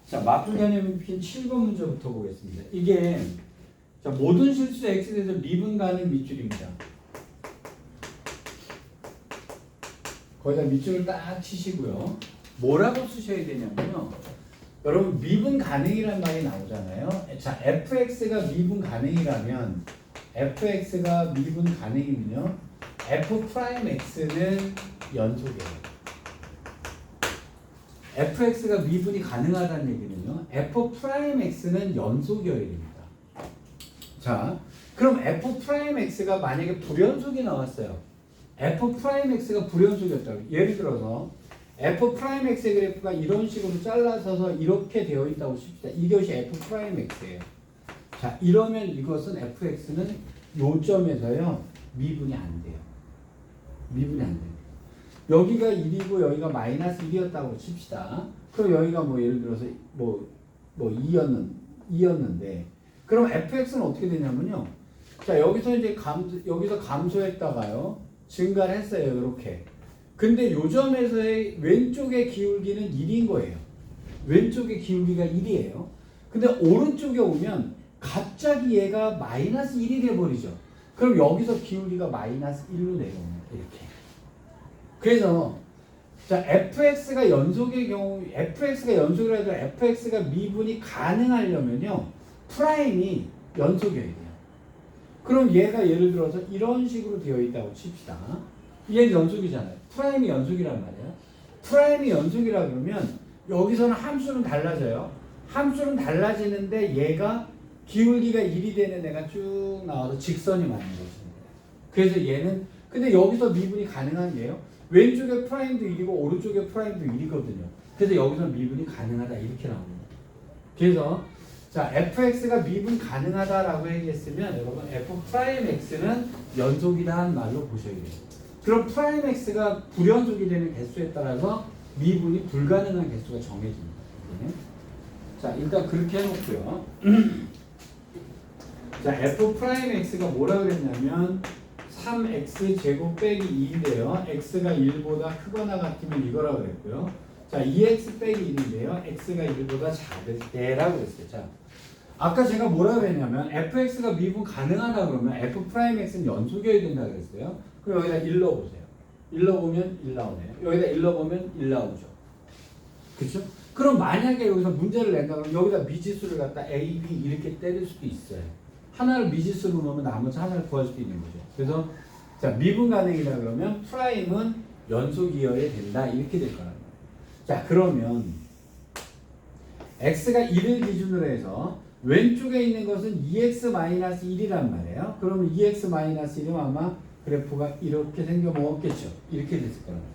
자, 마플 개념 핀 7번 문제부터 보겠습니다. 이게 자, 모든 실수 x에 대해서 미분 가능 밑줄입니다. 거기다 밑줄을 딱 치시고요. 뭐라고 쓰셔야 되냐면요. 여러분 미분 가능이란 말이 나오잖아요. 자, fx가 미분 가능이라면 fx가 미분 가능이면요. f'x는 연속이에요. fx가 미분이 가능하다는 얘기는요. f'x는 연속이어야 됩니다. 자, 그럼 f'x가 만약에 불연속이 나왔어요. f'x가 불연속이었다고. 예를 들어서 f'x의 그래프가 이런 식으로 잘라서서 이렇게 되어 있다고 칩시다. 이것이 f'x예요. 자, 이러면 이것은 fx는 요점에서요. 미분이 안 돼요. 미분이 안 돼요. 여기가 1이고 여기가 마이너스 1이었다고 칩시다. 그럼 여기가 뭐 예를 들어서 뭐 2였는데 그럼 fx는 어떻게 되냐면요. 자, 여기서 이제 여기서 감소했다가요. 증가를 했어요. 이렇게. 근데 요점에서의 왼쪽의 기울기는 1인 거예요. 왼쪽의 기울기가 1이에요. 근데 오른쪽에 오면 갑자기 얘가 마이너스 1이 돼버리죠. 그럼 여기서 기울기가 마이너스 1로 내려옵니다. 이렇게. 그래서 자, fx가 연속의 경우 fx가 연속이라 해도 fx가 미분이 가능하려면요. 프라임이 연속이어야 돼요. 그럼 얘가 예를 들어서 이런 식으로 되어 있다고 칩시다. 얘는 연속이잖아요. 프라임이 연속이란 말이에요. 프라임이 연속이라 그러면 여기서는 함수는 달라져요. 함수는 달라지는데 얘가 기울기가 1이 되는 애가 쭉 나와서 직선이 맞는 것입니다. 그래서 얘는 근데 여기서 미분이 가능한 게요. 왼쪽에 프라임도 1이고 오른쪽에 프라임도 1이거든요. 그래서 여기서 미분이 가능하다 이렇게 나옵니다. 그래서 자, fx가 미분 가능하다라고 얘기했으면 여러분 f'x는 연속이다 한 말로 보셔야 돼요. 그럼 프라임 x가 불연속이 되는 개수에 따라서 미분이 불가능한 개수가 정해집니다. 네. 자, 일단 그렇게 해놓고요. 자, f'x가 뭐라 그랬냐면 3x 제곱 빼기 2인데요. x가 1보다 크거나 같으면 이거라고 그랬고요. 자, 2x 빼기 1인데요. x가 1보다 작을 때라고 그랬어요. 자, 아까 제가 뭐라 그랬냐면 fx가 미분 가능하다 그러면 f'x는 연속이어야 된다 그랬어요. 그럼 여기다 1 넣어보세요. 1 넣어보면 1 나오네요. 여기다 1 넣어보면 1 나오죠. 그렇죠? 그럼 만약에 여기서 문제를 낸다 그러면 여기다 미지수를 갖다 a, b 이렇게 때릴 수도 있어요. 하나를 미지수로 넣으면 나머지 하나를 구할 수도 있는 거죠. 그래서 자, 미분 가능이라 그러면 프라임은 연속이어야 된다 이렇게 될 거란 말이에요. 자, 그러면 x가 1을 기준으로 해서 왼쪽에 있는 것은 2x-1이란 말이에요. 그러면 2x-1이면 아마 그래프가 이렇게 생겨 먹었겠죠. 이렇게 됐을 거란 말이에요.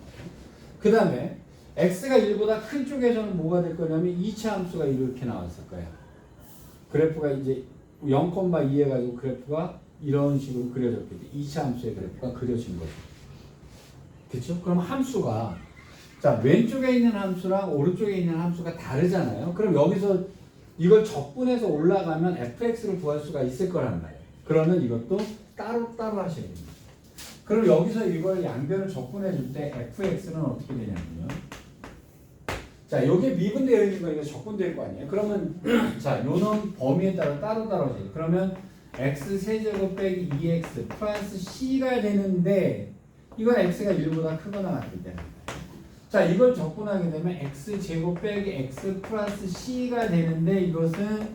그 다음에 x가 1보다 큰 쪽에서는 뭐가 될 거냐면 2차 함수가 이렇게 나왔을 거예요. 그래프가 이제 0,2 해가지고 그래프가 이런 식으로 그려졌겠죠. 2차 함수의 그래프가 그려진 거죠. 그렇죠? 그럼 함수가 자, 왼쪽에 있는 함수랑 오른쪽에 있는 함수가 다르잖아요. 그럼 여기서 이걸 적분해서 올라가면 fx를 구할 수가 있을 거란 말이에요. 그러면 이것도 따로따로 하셔야 됩니다. 그럼 여기서 이걸 양변을 적분해 줄 때 fx는 어떻게 되냐면요. 자, 요게 미분되어 있는 거니까 적분될 거 아니에요. 그러면 자, 요놈 범위에 따라 따로따로 하세요. 그러면 x 세제곱 빼기 2x 플러스 c가 되는데 이건 x가 1보다 크거나 같을 때는 자, 이걸 적분하게 되면 x 제곱 빼기 x 플러스 c가 되는데 이것은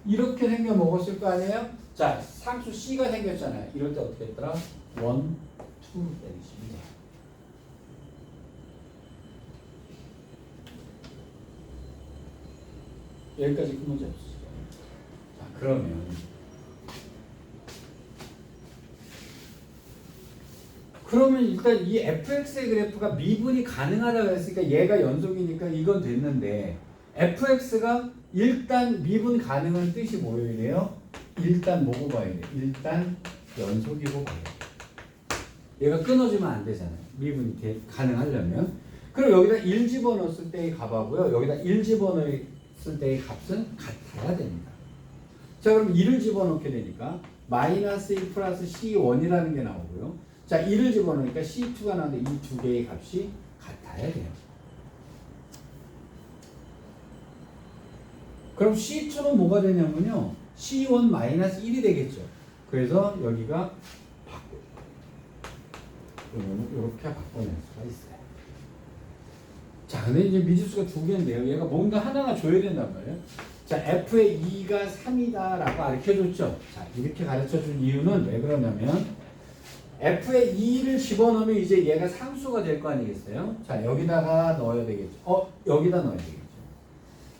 이렇게 생겨 먹었을 거 아니에요? 자, 상수 c가 생겼잖아요. 이럴 때 어떻게 했더라? 1, 2 때리시면 돼요. 여기까지 큰 문제 없으시죠? 자, 그러면 일단 이 fx의 그래프가 미분이 가능하다고 했으니까 얘가 연속이니까 이건 됐는데 fx가 일단 미분 가능한 뜻이 뭐예요? 일단 뭐고 봐야 돼? 일단 연속이고 봐야 돼. 얘가 끊어지면 안 되잖아요. 미분이 가능하려면. 그럼 여기다 1 집어넣었을 때의 값하고요. 여기다 1 집어넣었을 때의 값은 같아야 됩니다. 자, 그럼 1을 집어넣게 되니까 마이너스 1 플러스 C1이라는 게 나오고요. 자, 1을 집어넣으니까 C2가 나오는데 이 두 개의 값이 같아야 돼요. 그럼 C2는 뭐가 되냐면요. C1 마이너스 1이 되겠죠. 그래서 여기가 이렇게 바꿔낼 수가 있어요. 자, 근데 이제 미지수가 두 개인데요. 얘가 뭔가 하나가 줘야 된단 말이에요. 자, f의 2가 3이다라고 가르쳐줬죠. 자, 이렇게 가르쳐준 이유는 왜 그러냐면 f의 2를 집어넣으면 이제 얘가 상수가 될 거 아니겠어요? 자, 여기다가 넣어야 되겠죠. 여기다 넣어야 되겠죠.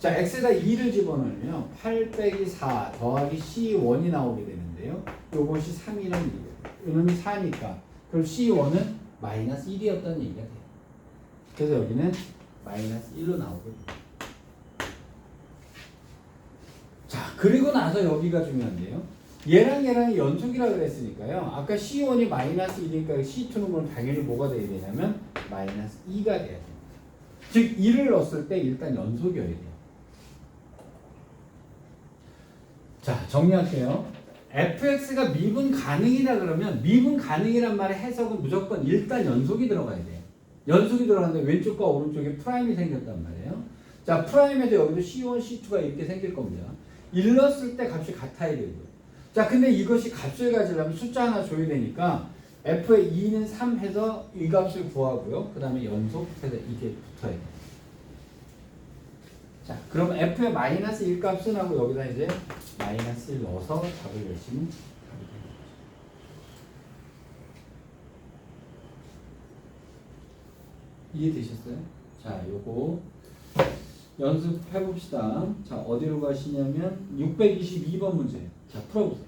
자, x에다 2를 집어넣으면 8 빼기 4 더하기 c1이 나오게 되는데요. 요것이 3이라는 얘기예요. 이놈이 4니까 그럼 c1은 마이너스 1이었다는 얘기가 돼요. 그래서 여기는 마이너스 1로 나오게 됩니다. 자, 그리고 나서 여기가 중요한데요. 얘랑 얘랑 연속이라 그랬으니까요. 아까 C1이 마이너스 1이니까 C2는 그럼 당연히 뭐가 돼야 되냐면 마이너스 2가 돼야 됩니다. 즉 2를 넣었을 때 일단 연속이어야 돼요. 자, 정리할게요. fx가 미분 가능이다 그러면 미분 가능이란 말의 해석은 무조건 일단 연속이 들어가야 돼요. 연속이 들어가는데 왼쪽과 오른쪽에 프라임이 생겼단 말이에요. 자, 프라임에도 여기도 C1, C2가 이렇게 생길 겁니다. 1 넣었을 때 값이 같아야 되고요. 자, 근데 이것이 값을 가지려면 숫자 하나 줘야 되니까 f의 2는 3 해서 이 값을 구하고요. 그 다음에 연속해서 이게 붙어야 돼요. 자, 그럼 f의 마이너스 1 값은 하고 여기다 이제 마이너스 1 넣어서 답을 내시면 답이 되는 거죠. 이해되셨어요? 자, 요거 연습해 봅시다. 자, 어디로 가시냐면 622번 문제. 자, 풀어보세요.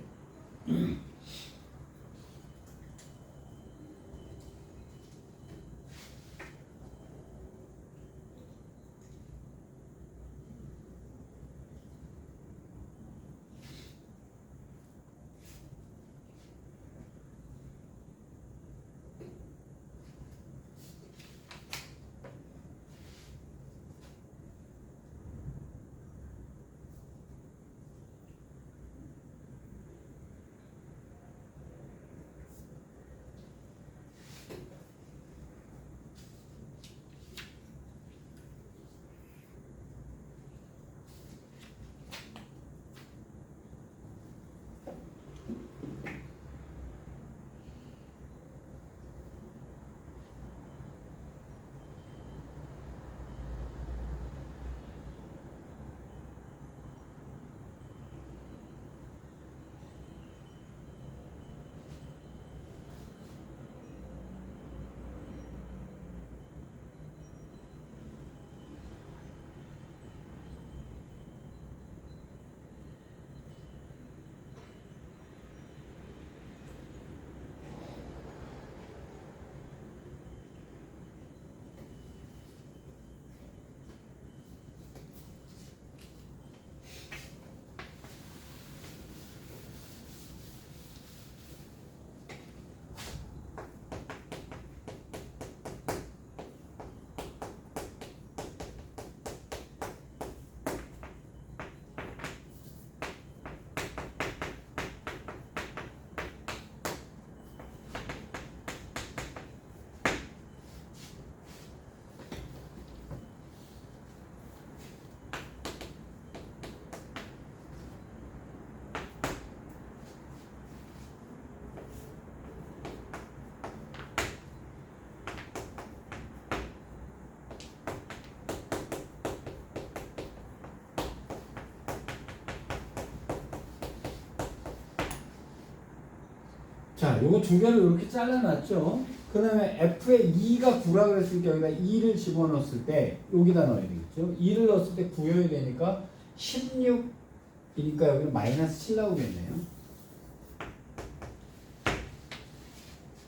자, 요거 두 개를 이렇게 잘라놨죠. 그 다음에 f의 2가 9라 그랬으니까 여기다 2를 집어넣었을 때 여기다 넣어야 되겠죠. 2를 넣었을 때 9여야 되니까 16이니까 여기는 마이너스 7 나오겠네요.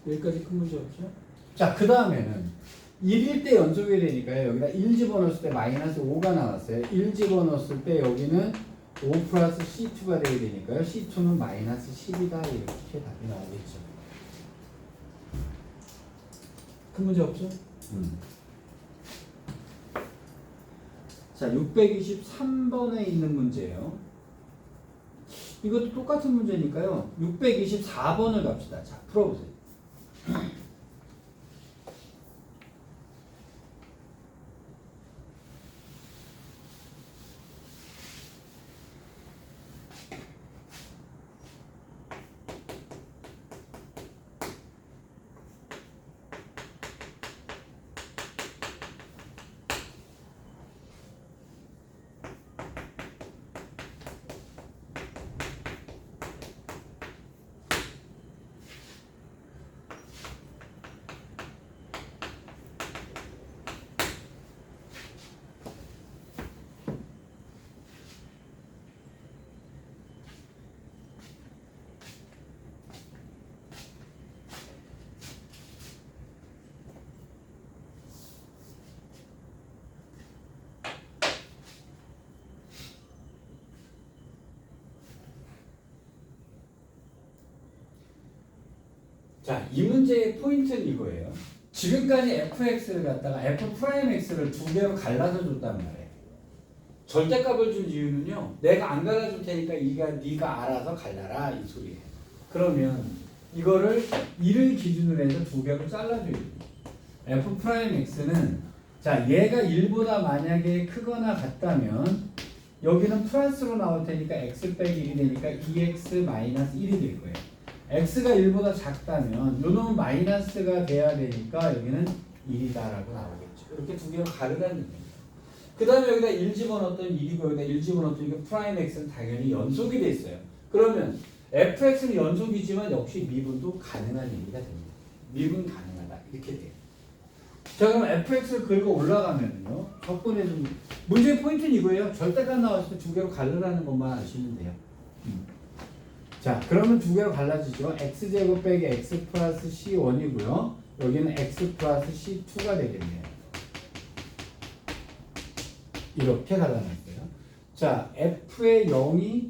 여기까지 큰 문제 없죠? 자, 그 다음에는 1일 때 연속이 되니까요. 여기다 1 집어넣었을 때 마이너스 5가 나왔어요. 1 집어넣었을 때 여기는 5 플러스 C2가 되게 되니까요. C2는 마이너스 10이다. 이렇게 답이 나오겠죠. 큰 문제 없죠? 자, 623번에 있는 문제예요. 이것도 똑같은 문제니까요. 624번을 갑시다. 자, 풀어보세요. 자, 이 문제의 포인트는 이거예요. 지금까지 fx를 갖다가 f'x를 두 개로 갈라서 줬단 말이에요. 절대값을 준 이유는요. 내가 안 갈라줄 테니까 네가 알아서 갈라라 이 소리예요. 그러면 이거를 1을 기준으로 해서 두 개로 잘라줘야 돼요. f'x는 자 얘가 1보다 만약에 크거나 같다면 여기는 플러스로 나올 테니까 x 빼기 1이 되니까 2x 마이너스 1이 될 거예요. x가 1보다 작다면 요 놈은 마이너스가 돼야 되니까 여기는 1이다라고 나오겠죠. 이렇게 두 개로 가르라는 얘기입니다. 그 다음에 여기다 1 집어넣었더니 1이고 여기다 1 집어넣었더니 프라임 x는 당연히 연속이 돼 있어요. 그러면 fx는 연속이지만 역시 미분도 가능한 얘기가 됩니다. 미분 가능하다 이렇게 돼요. 자 그럼 fx를 긁어 올라가면요. 적분해 좀 문제의 포인트는 이거예요. 절대값 나왔을 때 두 개로 갈르라는 것만 아시면 돼요. 자 그러면 두 개로 갈라지죠. x제곱 빼기 x 플러스 c1이고요. 여기는 x 플러스 c2가 되겠네요. 이렇게 갈라놨어요. 자 f의 0이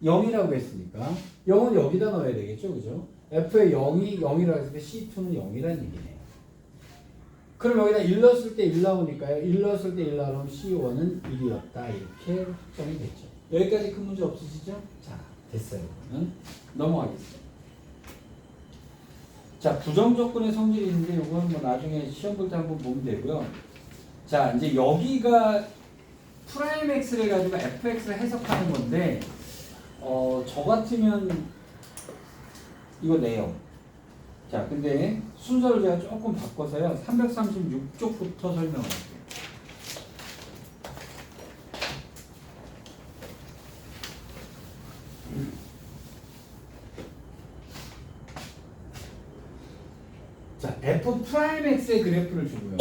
0이라고 했으니까 0은 여기다 넣어야 되겠죠. 그죠? f의 0이 0이라고 했을 때 c2는 0이라는 얘기네요. 그럼 여기다 1 넣었을 때 1 나오니까요. 1 넣었을 때 1 나오면 C1은 1이었다. 이렇게 확정이 됐죠. 여기까지 큰 문제 없으시죠? 자, 됐어요. 그러면 넘어가겠습니다. 자, 부정조건의 성질이 있는데 이건 뭐 나중에 시험 볼 때 한번 보면 되고요. 자, 이제 여기가 프라임 x를 가지고 fx를 해석하는 건데 저 같으면 이거 내요. 자, 근데 순서를 제가 조금 바꿔서요. 336쪽부터 설명할게요. 자, f'x의 그래프를 주고요.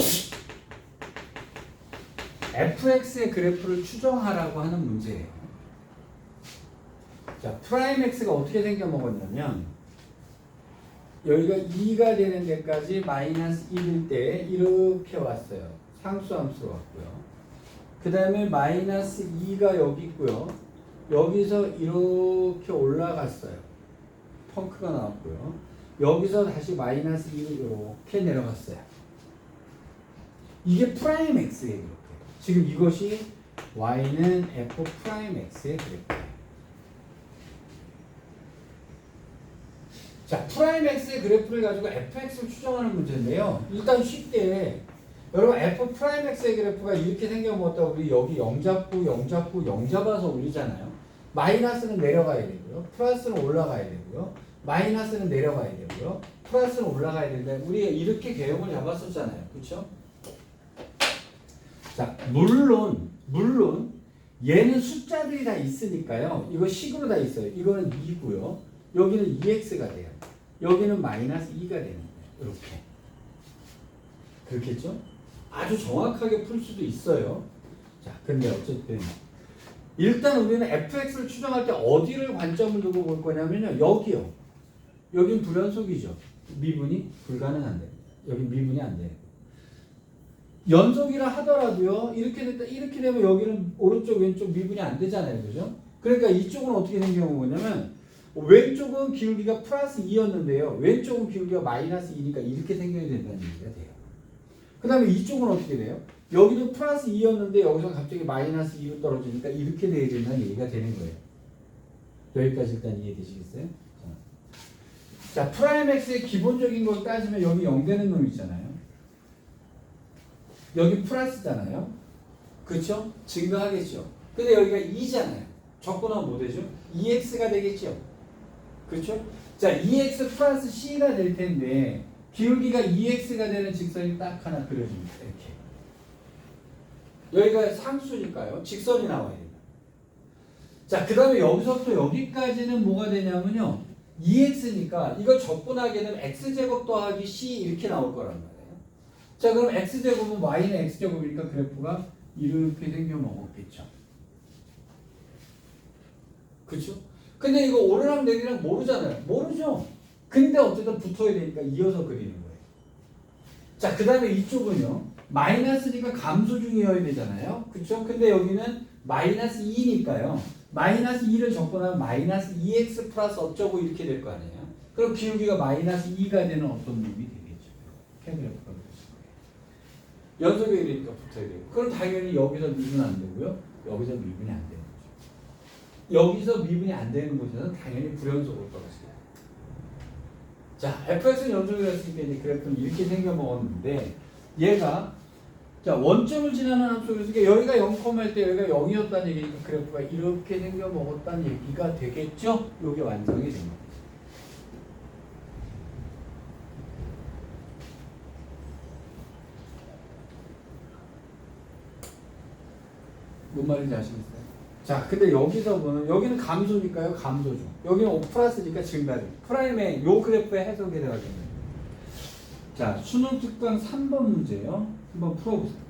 fx의 그래프를 추정하라고 하는 문제예요. 자, 프라임 x가 어떻게 생겨 먹었냐면 여기가 2가 되는 데까지 마이너스 1일 때 이렇게 왔어요. 상수함수로 왔고요. 그 다음에 마이너스 2가 여기 있고요. 여기서 이렇게 올라갔어요. 펑크가 나왔고요. 여기서 다시 마이너스 2로 이렇게 내려갔어요. 이게 프라임 x의 그래프예요. 지금 이것이 y는 f 프라임 x의 그래프예요. 자, 프라임 x의 그래프를 가지고 fx를 추정하는 문제인데요. 일단 쉽게 여러분 f 프라임 x의 그래프가 이렇게 생겨먹었다고 우리 여기 0 잡고 0 잡고 0 잡아서 올리잖아요. 마이너스는 내려가야 되고요. 플러스는 올라가야 되고요. 마이너스는 내려가야 되고요. 플러스는 올라가야 되는데 우리가 이렇게 개형을 잡았었잖아요. 그렇죠? 자, 물론 얘는 숫자들이 다 있으니까요. 이거 식으로 다 있어요. 이거는 2고요. 여기는 2x가 돼요. 여기는 마이너스 2가 되는 거예요. 이렇게. 그렇겠죠? 아주 정확하게 풀 수도 있어요. 자, 근데 어쨌든 일단 우리는 fx를 추정할 때 어디를 관점을 두고 볼 거냐면요. 여기요. 여긴 불연속이죠. 미분이 불가능한데. 여긴 미분이 안 돼요. 연속이라 하더라도요. 이렇게 되면 여기는 오른쪽 왼쪽 미분이 안 되잖아요. 그죠? 그러니까 이쪽은 어떻게 생겨보냐면 왼쪽은 기울기가 플러스 2였는데요. 왼쪽은 기울기가 마이너스 2니까 이렇게 생겨야 된다는 얘기가 돼요. 그 다음에 이쪽은 어떻게 돼요? 여기도 플러스 2였는데 여기서 갑자기 마이너스 2로 떨어지니까 이렇게 돼야 된다는 얘기가 되는 거예요. 여기까지 일단 이해되시겠어요? 자, 프라임 x의 기본적인 걸 따지면 여기 0 되는 놈 있잖아요. 여기 플러스잖아요. 그렇죠? 증가하겠죠. 근데 여기가 2잖아요. 적분하면 뭐 되죠? 2x가 되겠죠. 그렇죠? 자, 2x 플러스 c가 될 텐데 기울기가 2x가 되는 직선이 딱 하나 그려집니다. 이렇게. 여기가 상수니까요. 직선이 나와야 됩니다. 자, 그 다음에 여기서부터 여기까지는 뭐가 되냐면요. 2x니까 이거 적분하게 되면 x제곱 더하기 c 이렇게 나올 거란 말이에요. 자, 그럼 x제곱은 y는 x제곱이니까 그래프가 이렇게 생겨 먹었겠죠. 그렇죠? 근데 이거 오르락 내리락 모르잖아요. 모르죠. 근데 어쨌든 붙어야 되니까 이어서 그리는 거예요. 자, 그 다음에 이쪽은요. 마이너스니까 감소 중이어야 되잖아요. 그렇죠? 근데 여기는 마이너스 2니까요. 마이너스 2를 적분하면 마이너스 2x 플러스 어쩌고 이렇게 될 거 아니에요. 그럼 기울기가 마이너스 2가 되는 어떤 립이 되겠죠. K그래프가 그렇습니다. 연속의 일이니까 붙어야 되고. 그럼 당연히 여기서 미분 안 되고요. 여기서 미분이 안 되는 거죠. 여기서 미분이 안 되는 곳에서는 당연히 불연속으로 떨어지게 돼요. 자, fx는 연속이라 했으니까 이제 그래프는 이렇게 생겨먹었는데 얘가 자 원점을 지나는 함수를 쓰니까 여기가 0할 때 여기가 0이었다는 얘기니까 그래프가 이렇게 생겨먹었다는 얘기가 되겠죠? 이게 완성이 된 겁니다. 뭔 말인지 아시겠어요? 자, 근데 여기서 보면 여기는 감소니까요, 감소죠. 여기는 O 플러스니까 증가죠. 프라임의 요 그래프의 해석이 되어가겠네요. 자, 수능 특강 3번 문제요. 한번 풀어보세요.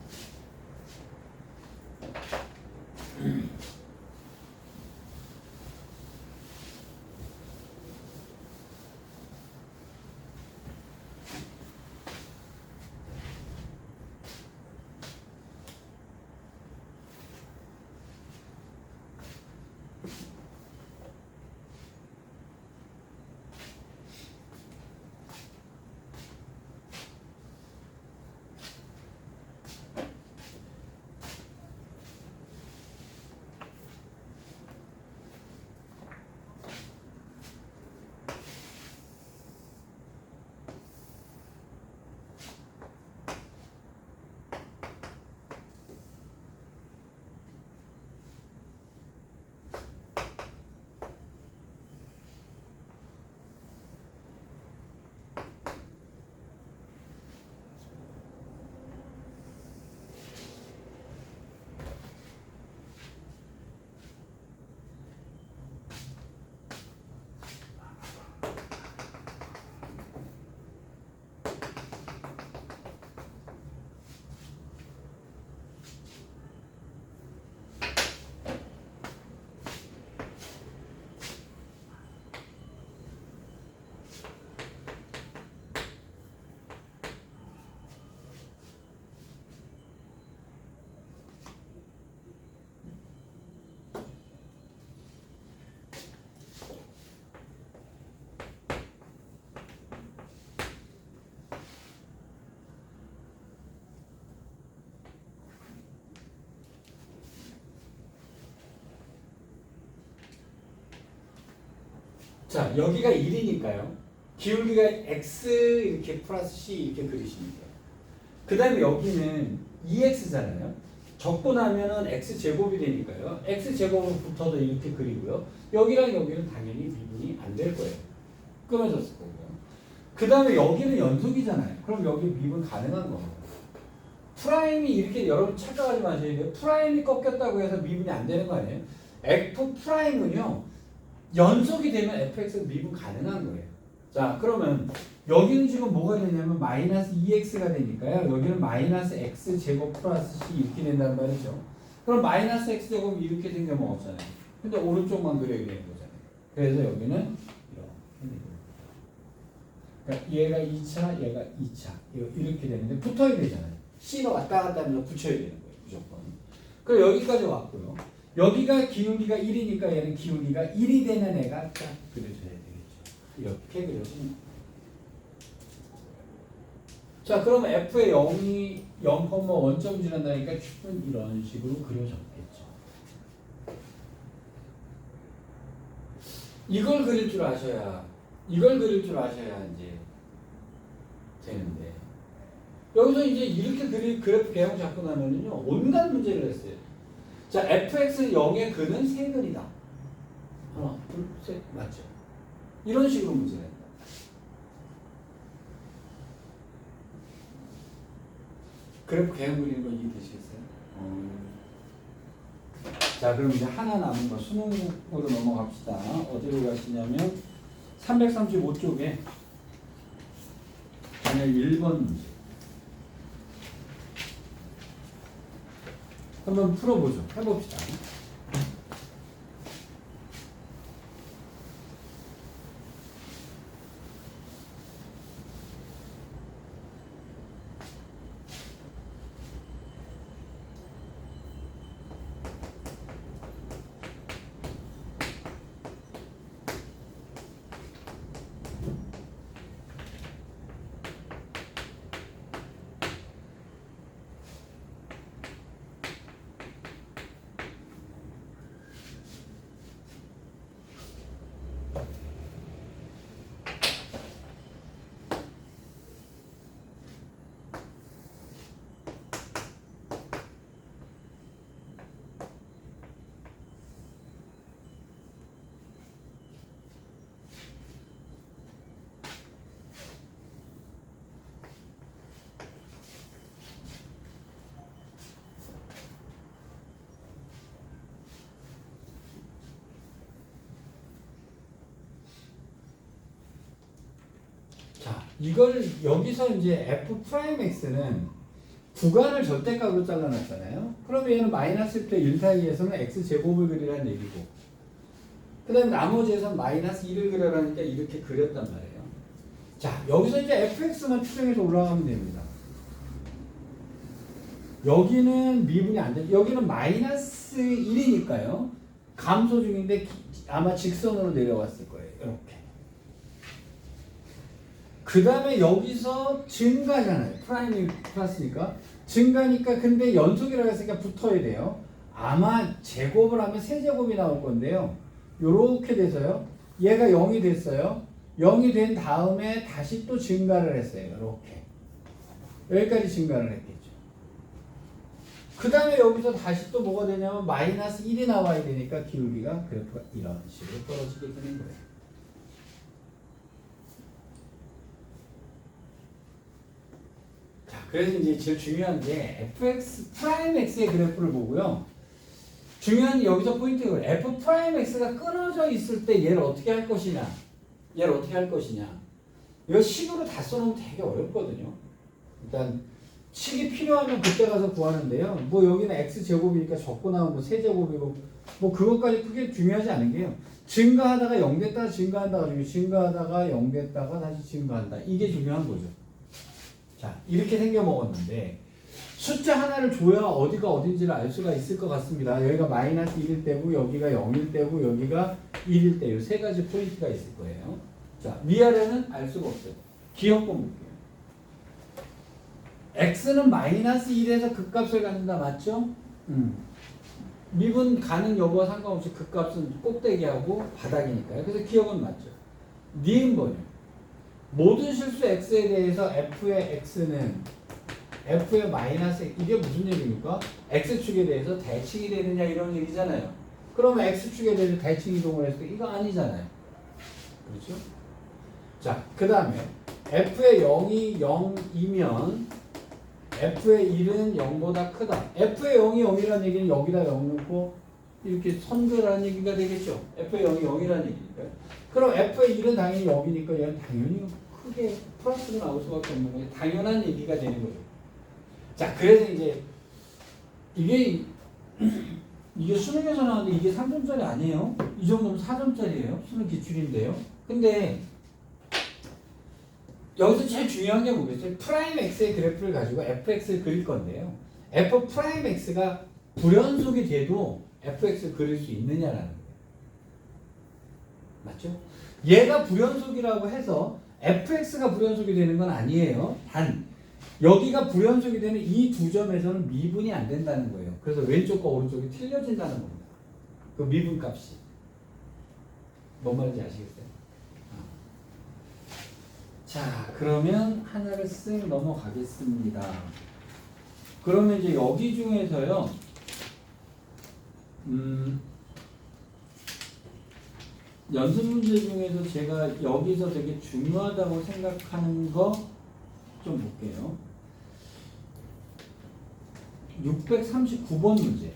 자, 여기가 1이니까요. 기울기가 x 이렇게 플러스 c 이렇게 그리시면 돼요. 그 다음에 여기는 2x잖아요. 적고 나면은 x 제곱이 되니까요. x 제곱으로 붙어도 이렇게 그리고요. 여기랑 여기는 당연히 미분이 안 될 거예요. 끊어졌을 거고요. 그 다음에 여기는 연속이잖아요. 그럼 여기 미분 가능한 겁니다. 프라임이 이렇게 여러분 착각하지 마셔야 돼요. 프라임이 꺾였다고 해서 미분이 안 되는 거 아니에요? f 프라임은요. 연속이 되면 fx 미분 가능한 거예요. 자, 그러면 여기는 지금 뭐가 되냐면 마이너스 2x가 되니까요. 여기는 마이너스 x 제곱 플러스 c 이렇게 된단 말이죠. 그럼 마이너스 x 제곱이 이렇게 생겨 먹었잖아요. 근데 오른쪽만 그려야 되는 거잖아요. 그래서 여기는 이렇게. 그러니까 얘가 2차, 얘가 2차. 이렇게 되는데 붙어야 되잖아요. c가 왔다 갔다 하면서 붙여야 되는 거예요. 무조건. 그럼 여기까지 왔고요. 여기가 기울기가 1이니까 얘는 기울기가 1이 되는 애가 딱 그려져야 되겠죠. 이렇게 그려지는 거예요. 자, 그럼 f의 0이 0,1점 지난다니까 축은 이런 식으로 그려졌겠죠. 이걸 그릴 줄 아셔야 이제 되는데 여기서 이제 이렇게 그래프 개형 잡고 나면은요 온갖 문제를 했어요. 자, fx는 0의 근은 세근이다. 하나, 둘, 셋, 맞죠? 이런 식으로 문제를 했다. 그래프 개형 그리는 거 이해되시겠어요? 자, 그럼 이제 하나 남은 거 수능으로 넘어갑시다. 어디로 가시냐면 335쪽에 단열 1번 문제. 한번 풀어보죠. 해봅시다. 자, 이걸 여기서 이제 f 프라임 x는 구간을 절대값으로 잘라놨잖아요. 그러면 얘는 마이너스 1부터 1 사이에서는 x 제곱을 그리라는 얘기고, 그 다음에 나머지에서는 마이너스 1을 그려라니까 이렇게 그렸단 말이에요. 자, 여기서 이제 fx만 추정해서 올라가면 됩니다. 여기는 미분이 안 돼. 여기는 마이너스 1이니까요. 감소 중인데 아마 직선으로 내려왔을 거예요. 이렇게. 그 다음에 여기서 증가잖아요. 프라임이 플러스니까. 증가니까 근데 연속이라고 했으니까 붙어야 돼요. 아마 제곱을 하면 세제곱이 나올 건데요. 요렇게 돼서요. 얘가 0이 됐어요. 0이 된 다음에 다시 또 증가를 했어요. 이렇게. 여기까지 증가를 했겠죠. 그 다음에 여기서 다시 또 뭐가 되냐면 마이너스 1이 나와야 되니까 기울기가 그래프가 이런 식으로 떨어지게 되는 거예요. 자, 그래서 이제 제일 중요한 게 fx 프라임 x의 그래프를 보고요. 중요한 여기서 포인트가 f 프라임 x가 끊어져 있을 때 얘를 어떻게 할 것이냐. 얘를 어떻게 할 것이냐. 이거 식으로 다 써놓으면 되게 어렵거든요. 일단 식이 필요하면 그때 가서 구하는데요. 뭐 여기는 x제곱이니까 적고 나오면 뭐 세제곱이고 뭐 그것까지 크게 중요하지 않은 게요. 증가하다가 0 됐다가 증가한다가 증가하다가 0 됐다가 다시 증가한다. 이게 중요한 거죠. 자, 이렇게 생겨 먹었는데 숫자 하나를 줘야 어디가 어딘지를 알 수가 있을 것 같습니다. 여기가 마이너스 1일 때고 여기가 0일 때고 여기가 1일 때 이 세 가지 포인트가 있을 거예요. 자, 위아래는 알 수가 없어요. 기억번 볼게요. x는 마이너스 1에서 극값을 갖는다. 맞죠? 미분 가능 여부와 상관없이 극값은 꼭대기하고 바닥이니까요. 그래서 기억은 맞죠. 니은번이요. 모든 실수 x에 대해서 f의 x는 f의 마이너스 이게 무슨 얘기입니까? x축에 대해서 대칭이 되느냐 이런 얘기잖아요. 그러면 x축에 대해서 대칭 이동을 했을 때 이거 아니잖아요. 그렇죠? 자, 그 다음에 f의 0이 0이면 f의 1은 0보다 크다. f의 0이 0이라는 얘기는 여기다 0 넣고 이렇게 선별하는 얘기가 되겠죠. f의 0이 0이라는 얘기니까요. 그럼 f의 1은 당연히 0이니까 얘는 당연히 크게 플러스가 나올 수밖에 없는 거예요. 당연한 얘기가 되는 거죠. 자, 그래서 이제 이게 수능에서 나오는데 이게 3점짜리 아니에요. 이 정도면 4점짜리예요. 수능 기출인데요. 근데 여기서 제일 중요한 게 뭐겠어요? 프라임 x의 그래프를 가지고 fx를 그릴 건데요. f 프라임 x가 불연속이 돼도 fx를 그릴 수 있느냐라는 거예요. 맞죠? 얘가 불연속이라고 해서 fx가 불연속이 되는 건 아니에요. 단 여기가 불연속이 되는 이 두 점에서는 미분이 안 된다는 거예요. 그래서 왼쪽과 오른쪽이 틀려진다는 겁니다. 그 미분 값이. 뭔 말인지 아시겠어요? 자, 그러면 하나를 쓱 넘어가겠습니다. 그러면 이제 여기 중에서요, 연습 문제 중에서 제가 여기서 되게 중요하다고 생각하는 거 좀 볼게요. 639번 문제.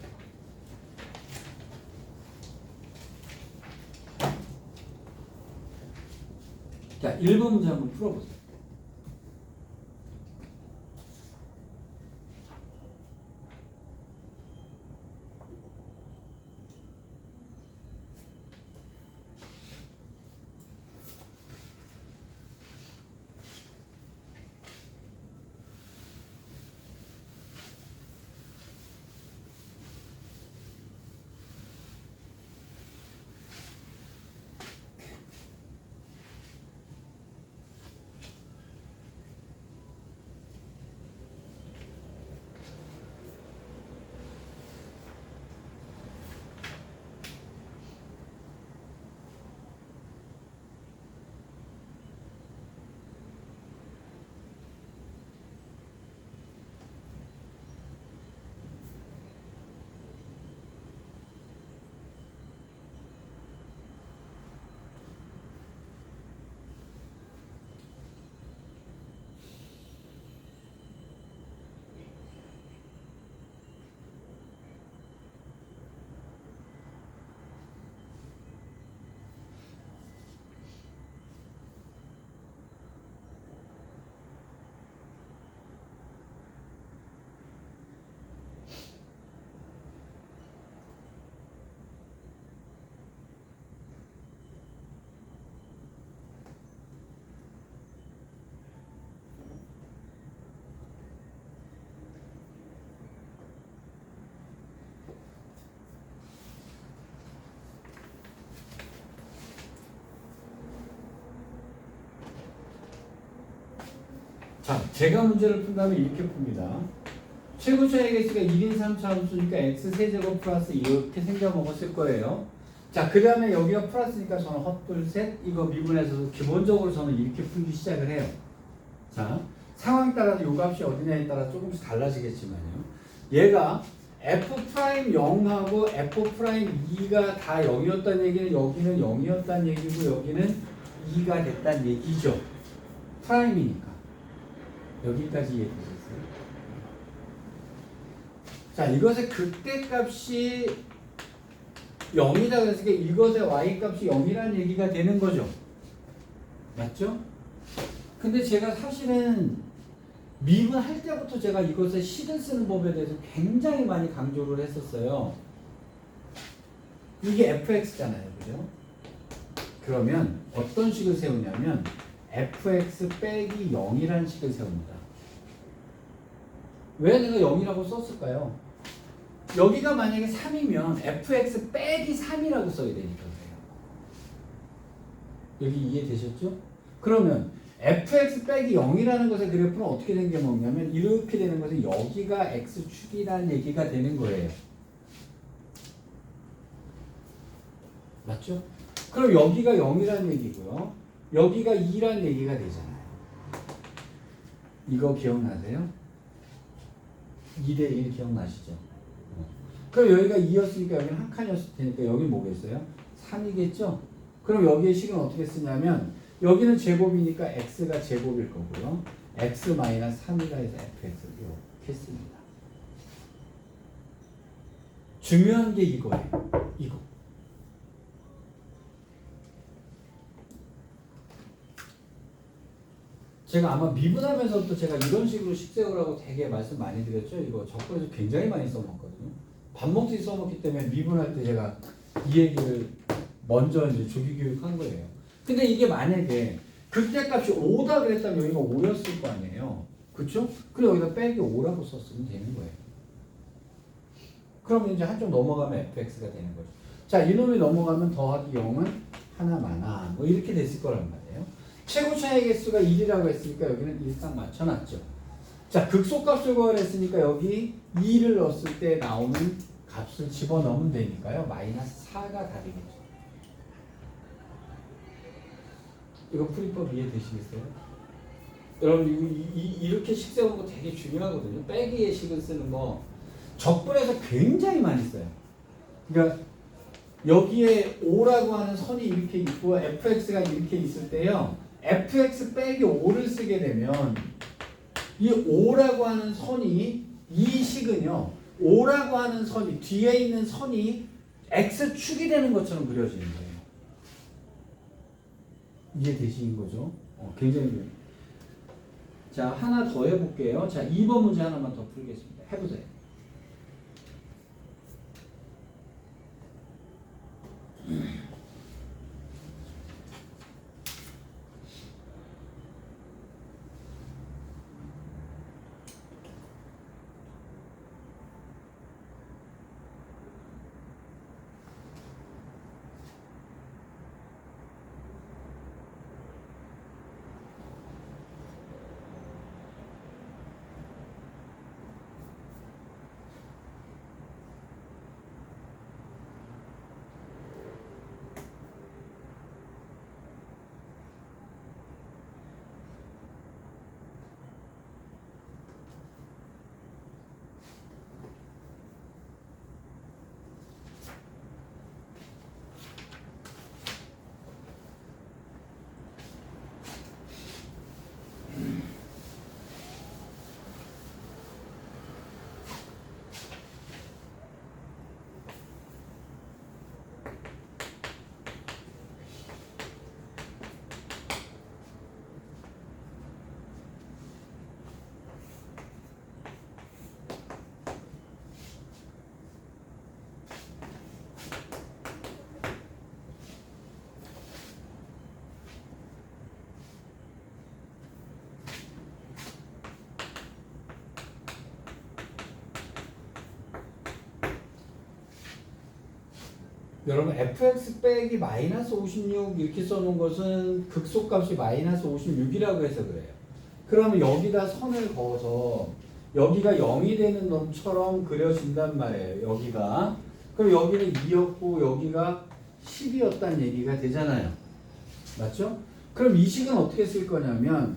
자, 1번 문제 한번 풀어보세요. 자, 제가 문제를 푼다면 이렇게 풉니다. 최고차의 개수가 1인 3차 함수니까 x 세제곱 플러스 이렇게 생겨 먹었을 거예요. 자, 그 다음에 여기가 플러스니까 저는 헛둘 셋 이거 미분해서 기본적으로 저는 이렇게 풀기 시작을 해요. 자, 상황 따라서 요 값이 어디냐에 따라 조금씩 달라지겠지만요. 얘가 F'0하고 F'2가 다 0이었다는 얘기는 여기는 0이었다는 얘기고 여기는 2가 됐다는 얘기죠. 프라임이니까. 여기까지 이해되셨어요? 자, 이것의 극대값이 0이다 그랬으니까 이것의 y값이 0이라는 얘기가 되는 거죠. 맞죠? 근데 제가 사실은 미분할 때부터 제가 이것의 식을 쓰는 법에 대해서 굉장히 많이 강조를 했었어요. 이게 fx잖아요. 그죠? 그러면 어떤 식을 세우냐면 fx 빼기 0이라는 식을 세웁니다. 왜 내가 0이라고 썼을까요? 여기가 만약에 3이면 fx 빼기 3이라고 써야 되니까 그래요. 여기 이해되셨죠? 그러면 fx 빼기 0이라는 것의 그래프는 어떻게 생겨먹냐면 이렇게 되는 것은 여기가 x축이라는 얘기가 되는 거예요. 맞죠? 그럼 여기가 0이라는 얘기고요. 여기가 2라는 얘기가 되잖아요. 이거 기억나세요? 2대1 기억나시죠? 그럼 여기가 2였으니까 여기는 한 칸이었을 테니까 여기는 뭐겠어요? 3이겠죠? 그럼 여기의 식은 어떻게 쓰냐면 여기는 제곱이니까 x가 제곱일 거고요. x-3이라 해서 fx 이렇게 씁니다. 중요한 게 이거예요. 이거. 제가 아마 미분하면서부터 제가 이런 식으로 식세우라고 되게 말씀 많이 드렸죠. 이거 적분에서 굉장히 많이 써먹거든요. 밥 먹듯이 써먹기 때문에 미분할 때 제가 이 얘기를 먼저 이제 조기 교육한 거예요. 근데 이게 만약에 극대값이 5다 그랬다면 여기가 5였을 거 아니에요. 그쵸? 그리고 여기다 빼기 5라고 썼으면 되는 거예요. 그러면 이제 한쪽 넘어가면 fx가 되는 거죠. 자, 이놈이 넘어가면 더하기 0은 하나마나 뭐 이렇게 됐을 거란 말이에요. 최고차의 개수가 1이라고 했으니까 여기는 1 딱 맞춰놨죠. 자, 극소값을 구하랬으니까 여기 2를 넣었을 때 나오는 값을 집어넣으면 되니까요. 마이너스 4가 답이겠죠. 이거 풀이법 이해되시겠어요? 여러분 이렇게 식 세우는 거 되게 중요하거든요. 빼기의 식을 쓰는 거 적분에서 굉장히 많이 써요. 그러니까 여기에 5라고 하는 선이 이렇게 있고 fx가 이렇게 있을 때요. fx 빼기 5를 쓰게 되면 이 5라고 하는 선이 이 식은요. 5라고 하는 선이 뒤에 있는 선이 x축이 되는 것처럼 그려지는 거예요. 이해되시는 거죠? 굉장히 좋아요. 자, 하나 더 해볼게요. 자, 2번 문제 하나만 더 풀겠습니다. 해보세요. 여러분 fx 빼기 마이너스 56 이렇게 써놓은 것은 극소값이 마이너스 56이라고 해서 그래요. 그러면 여기다 선을 그어서 여기가 0이 되는 놈처럼 그려진단 말이에요. 여기가. 그럼 여기는 2였고 여기가 10이었다는 얘기가 되잖아요. 맞죠? 그럼 이 식은 어떻게 쓸 거냐면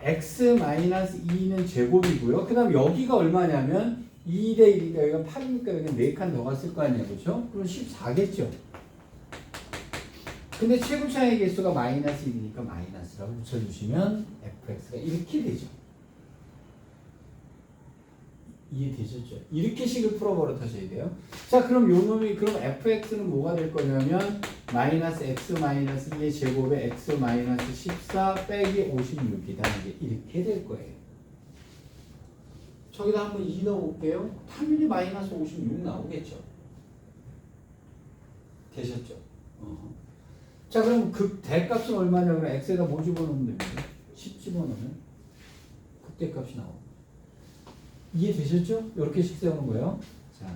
x-2는 제곱이고요. 그 다음 여기가 얼마냐면 2대 1이니까 여기가 8이니까 여기 4칸 더 갔을 거 아니에요. 그렇죠? 그럼 14겠죠. 근데 최고차의 개수가 마이너스 1이니까 마이너스라고 붙여주시면 fx가 이렇게 되죠. 이해되셨죠? 이렇게 식을 풀어버릇하셔야 돼요. 자, 그럼 요 놈이, 그럼 fx는 뭐가 될 거냐면 마이너스 x 마이너스 2의 제곱에 x 마이너스 14 빼기 56이라는 게 이렇게 될 거예요. 저기다 한번 2 넣어볼게요. 당연히 마이너스 56 나오겠죠. 되셨죠? 자, 그럼 대값은 얼마냐? 그럼 x에다 뭐 집어넣으면 됩니다. 10 집어넣으면 극대값이 나옵니다. 이해되셨죠? 이렇게 식 세우는 거예요. 자,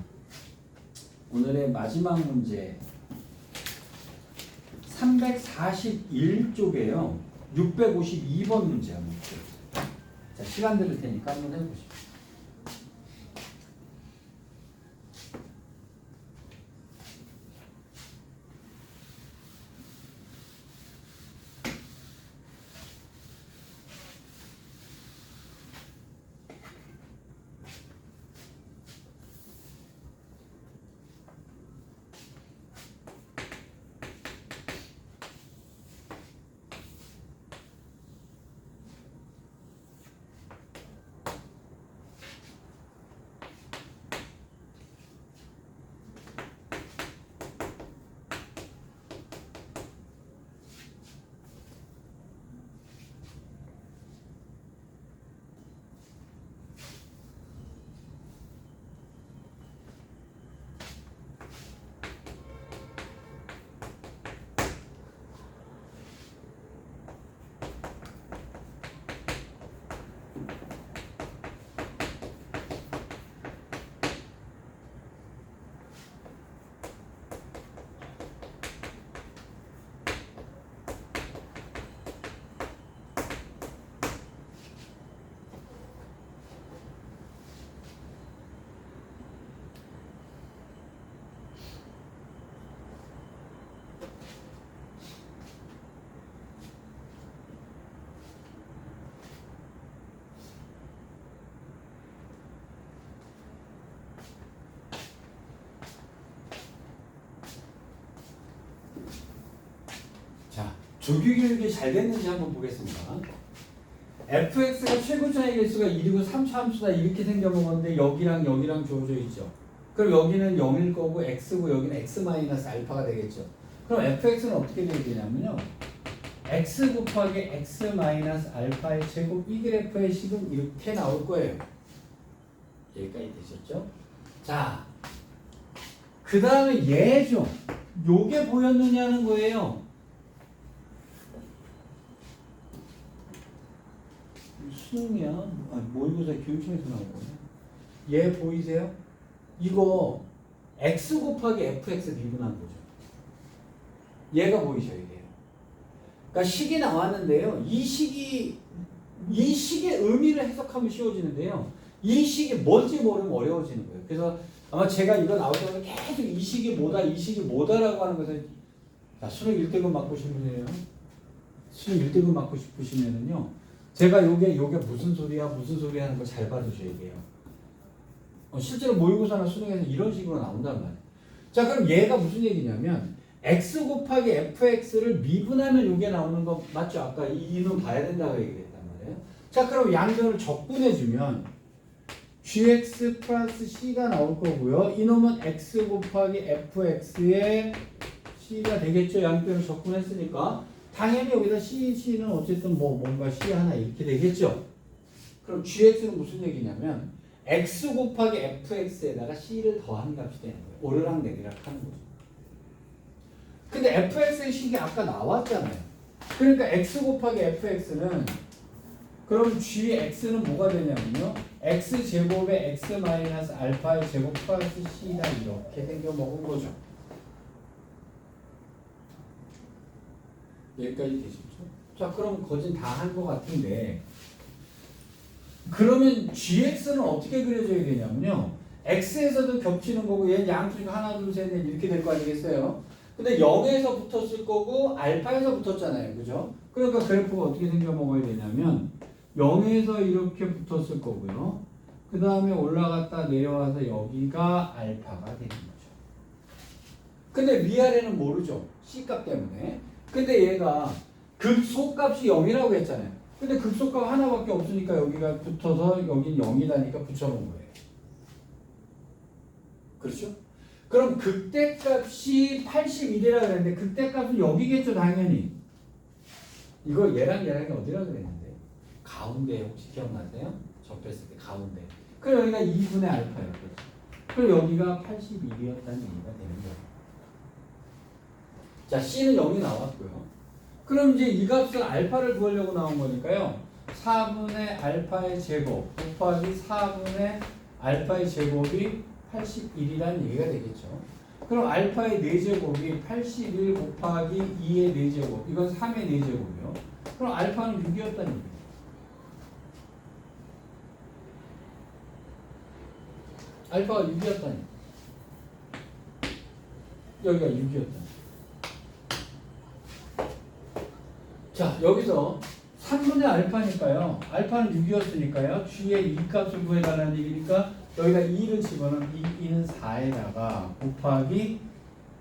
오늘의 마지막 문제 341쪽에요. 652번 문제 한번 볼게요. 자, 시간 드릴 테니까 한번 해보시죠. 자, 조규교육이 잘 됐는지 한번 보겠습니다. fx가 최고차의 개수가 1이고 3차 함수다 이렇게 생겨먹었는데 여기랑 여기랑 주어져 있죠. 그럼 여기는 0일 거고 x고 여기는 x-알파가 되겠죠. 그럼 fx는 어떻게 되게 되냐면요. x 곱하기 x-알파의 제곱 이 그래프의 식은 이렇게 나올 거예요. 여기까지 되셨죠? 자, 그 다음에 얘죠. 요게 보였느냐는 거예요. 수능이야. 모의고사 교육청에서 나온 거예요. 얘 보이세요? 이거 x 곱하기 fx 미분한 거죠. 얘가 보이죠, 이게요. 그러니까 식이 나왔는데요. 이 식의 의미를 해석하면 쉬워지는데요. 이 식이 뭔지 모르면 어려워지는 거예요. 그래서 아마 제가 이거 나올 때마다 계속 이 식이 뭐다라고 하는 것을 자, 수능 1등급 맞고 싶은 분이에요. 수능 1등급 맞고 싶으시면은요. 제가 요게 무슨 소리야 하는 거 잘 봐주셔야 돼요. 실제로 모의고사나 수능에서 이런 식으로 나온단 말이에요. 자, 그럼 얘가 무슨 얘기냐면 x 곱하기 fx를 미분하면 요게 나오는 거 맞죠? 아까 이는 봐야 된다고 얘기했단 말이에요. 자, 그럼 양변을 적분해주면 gx 플러스 c가 나올 거고요. 이놈은 x 곱하기 fx의 c가 되겠죠? 양변을 적분했으니까. 당연히 여기다 c는 어쨌든 뭔가 c 하나 이렇게 되겠죠? 그럼 gx는 무슨 얘기냐면 x 곱하기 fx에다가 c를 더한 값이 되는 거예요. 오르락내리락 하는 거죠. 근데 fx의 식이 아까 나왔잖아요. 그러니까 x 곱하기 fx는 그럼 gx는 뭐가 되냐면요. x제곱에 x-알파의 제곱 플러스 c다 이렇게 생겨 먹은 거죠. 여기까지 되셨죠? 자, 그럼 거진 다 한 것 같은데 그러면 gx는 어떻게 그려져야 되냐면요. x에서도 겹치는 거고 얘는 양수니까 하나 둘 셋 넷 이렇게 될 거 아니겠어요? 근데 0에서 붙었을 거고 알파에서 붙었잖아요. 그죠? 그러니까 그래프가 어떻게 생겨 먹어야 되냐면 0에서 이렇게 붙었을 거고요. 그 다음에 올라갔다 내려와서 여기가 알파가 되는 거죠. 근데 위아래는 모르죠. C값 때문에. 근데 얘가 극소값이 0이라고 했잖아요. 근데 극소값 하나밖에 없으니까 여기가 붙어서 여긴 0이다니까 붙여놓은 거예요. 그렇죠? 그럼 극대값이 81이라 그랬는데 극대값은 여기겠죠 당연히. 이거 얘랑 어디라 그랬는데? 가운데 혹시 기억나세요? 접했을 때 가운데. 그럼 여기가 2분의 알파였거든요. 그럼 여기가 81이었다는 얘기가 되는 거예요. 자, C는 0이 나왔고요. 그럼 이제 이 값은 알파를 구하려고 나온 거니까요. 4분의 알파의 제곱 곱하기 4분의 알파의 제곱이 81이라는 얘기가 되겠죠. 그럼 알파의 4제곱이 81 곱하기 2의 4제곱. 이건 3의 4제곱이요. 그럼 알파는 6이었다는 얘기예요. 알파가 6이었다니. 여기가 6이었다니. 자, 여기서 3분의 알파니까요. 알파는 6이었으니까요. G의 이 값을 구해달라는 얘기니까 여기다 2를 집어넣으면 2는 4에다가 곱하기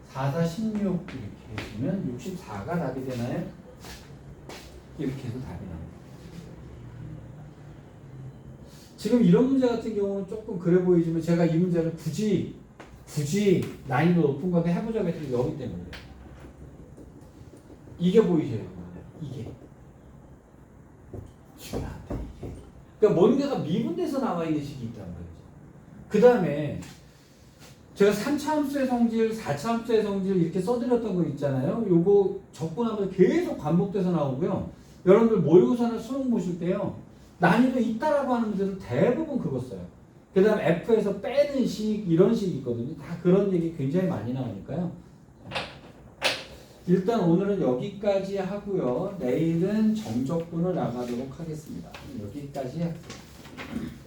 4, 4, 16 이렇게 해주면 64가 답이 되나요? 이렇게 해서 답이 나옵니다. 지금 이런 문제 같은 경우는 조금 그래 보이지만 제가 이 문제를 굳이 난이도 높은 건데 해보자고 했더니 여기 때문에 이게 보이셔야 돼요. 이게 중요한데 이게 그러니까 뭔가가 미분돼서 나와 있는 식이 있다는 거죠. 그 다음에 제가 3차 함수의 성질, 4차 함수의 성질 이렇게 써드렸던 거 있잖아요. 요거 적분하면서 계속 반복돼서 나오고요. 여러분들 모의고사나 수능 보실 때요. 난이도 있다라고 하는 문제는 대부분 그거 써요. 그 다음 F에서 빼는 식 이런 식이 있거든요. 다 그런 얘기 굉장히 많이 나오니까요. 일단 오늘은 여기까지 하고요. 내일은 정적분을 나가도록 하겠습니다. 여기까지 할게요.